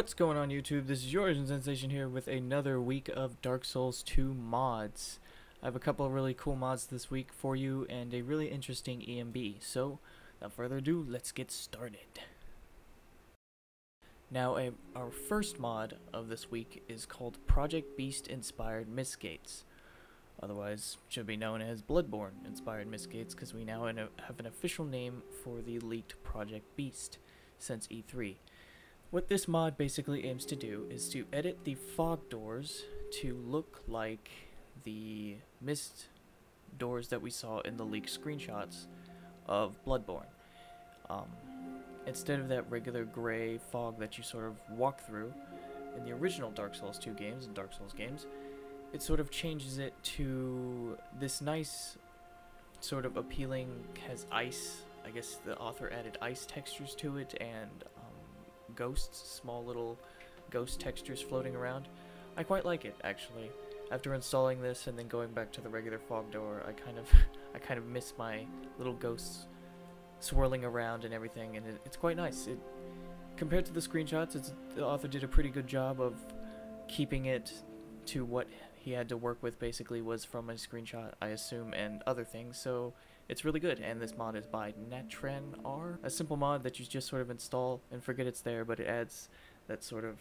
What's going on YouTube? This is your Asian Sensation here with another week of Dark Souls 2 mods. I have a couple of really cool mods this week for you and a really interesting ENB. So, without further ado, let's get started. Now, our first mod of this week is called Project Beast Inspired Mistgates. Otherwise, should be known as Bloodborne Inspired Mistgates, because we now have an official name for the leaked Project Beast since E3. What this mod basically aims to do is to edit the fog doors to look like the mist doors that we saw in the leaked screenshots of Bloodborne. Instead of that regular gray fog that you sort of walk through in the original Dark Souls 2 games and Dark Souls games, it sort of changes it to this nice, sort of appealing, has ice, I guess the author added ice textures to it, and ghosts, small little ghost textures floating around. I quite like it, actually. After installing this and then going back to the regular fog door, I kind of miss my little ghosts swirling around and everything, and it's quite nice. Compared to the screenshots, the author did a pretty good job of keeping it to what he had to work with, basically, was from a screenshot, I assume, and other things, so it's really good. And this mod is by NatranR, a simple mod that you just sort of install and forget it's there, but it adds that sort of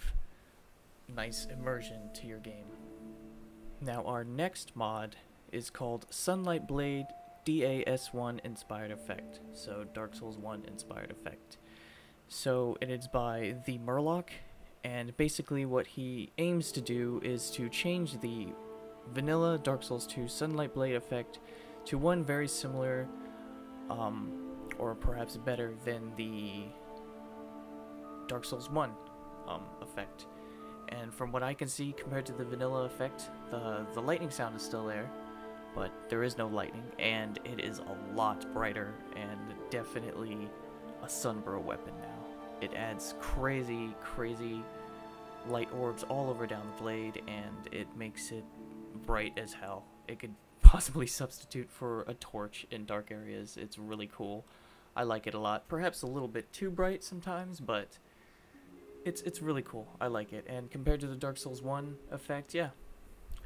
nice immersion to your game. Now, our next mod is called Sunlight Blade DAS1 Inspired Effect, so Dark Souls 1 Inspired Effect. So it is by the Murloc, and basically what he aims to do is to change the vanilla Dark Souls 2 Sunlight Blade effect to one very similar, or perhaps better than the Dark Souls 1 effect. And from what I can see, compared to the vanilla effect, the lightning sound is still there, but there is no lightning, and it is a lot brighter and definitely a Sunbro weapon now. It adds crazy light orbs all over down the blade, and it makes it bright as hell. It could possibly substitute for a torch in dark areas. It's really cool. I like it a lot. Perhaps a little bit too bright sometimes, but it's really cool. I like it. And compared to the Dark Souls 1 effect, yeah,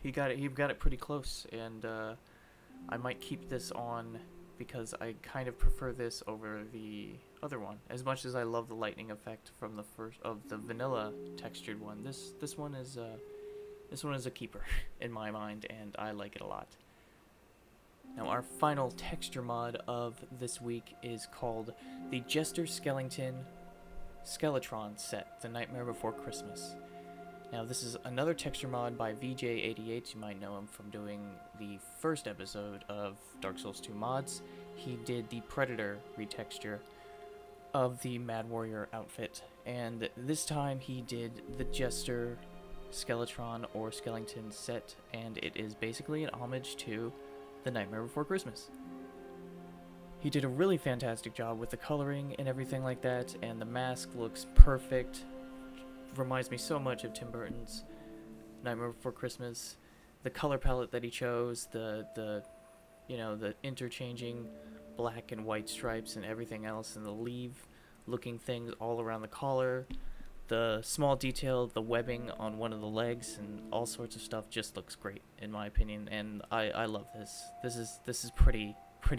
he got it pretty close, and I might keep this on because I kind of prefer this over the other one. As much as I love the lightning effect from the first of the vanilla textured one, this one is a keeper in my mind, and I like it a lot. Now, our final texture mod of this week is called the Jester Skellington Skeletron set, The Nightmare Before Christmas. Now, this is another texture mod by VJ88. You might know him from doing the first episode of Dark Souls 2 mods. He did the Predator retexture of the Mad Warrior outfit, and this time he did the Jester Skeletron or Skellington set, and it is basically an homage to The Nightmare Before Christmas. He did a really fantastic job with the coloring and everything like that, and the mask looks perfect. Reminds me so much of Tim Burton's Nightmare Before Christmas. The color palette that he chose, the interchanging black and white stripes and everything else, and the leaf looking things all around the collar, the small detail, the webbing on one of the legs, and all sorts of stuff just looks great in my opinion, and I love this. This is pretty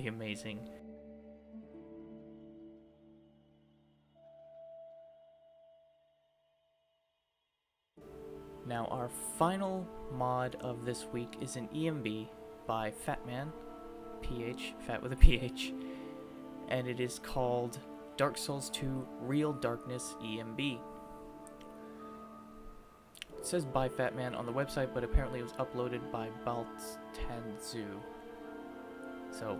amazing. Now, our final mod of this week is an ENB by Fatman, PH, Fat with a PH, and it is called Dark Souls 2 Real Darkness ENB. It says by Fatman on the website, but apparently it was uploaded by Baltanzu. So,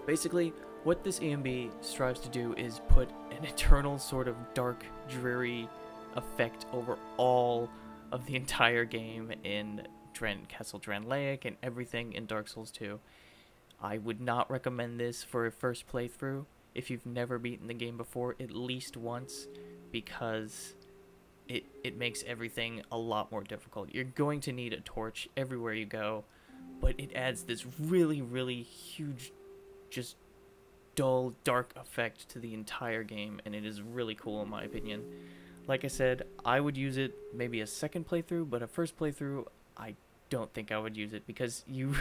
basically, what this ENB strives to do is put an eternal sort of dark, dreary effect over all of the entire game in Castle Dranlaic and everything in Dark Souls 2. I would not recommend this for a first playthrough if you've never beaten the game before at least once, because it makes everything a lot more difficult. You're going to need a torch everywhere you go, but it adds this really huge, just dull, dark effect to the entire game, and it is really cool in my opinion. like I said, I would use it maybe a second playthrough, but a first playthrough, I don't think I would use it, because you,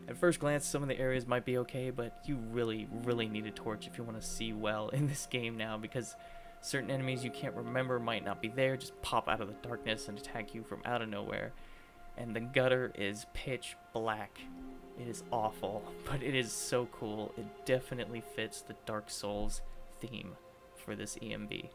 at first glance, some of the areas might be okay, but you really, really need a torch if you want to see well in this game now, because certain enemies you can't remember might not be there, just pop out of the darkness and attack you from out of nowhere. And the gutter is pitch black. It is awful, but it is so cool. It definitely fits the Dark Souls theme for this ENB.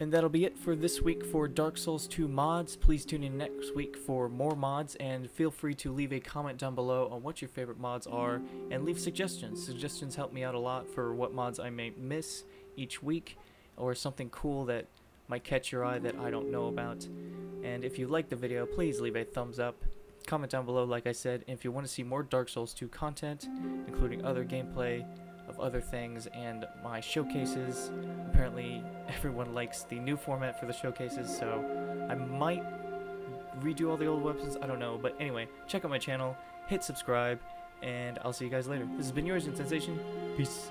And that'll be it for this week for Dark Souls 2 mods. Please tune in next week for more mods, and feel free to leave a comment down below on what your favorite mods are, and leave suggestions. Suggestions help me out a lot for what mods I may miss each week, or something cool that might catch your eye that I don't know about. And if you like the video, please leave a thumbs up. Comment down below, like I said, and if you want to see more Dark Souls 2 content, including other gameplay of other things and my showcases. Apparently everyone likes the new format for the showcases, so I might redo all the old weapons, I don't know. But anyway, check out my channel, hit subscribe, and I'll see you guys later. This has been yours in Sensation. Peace.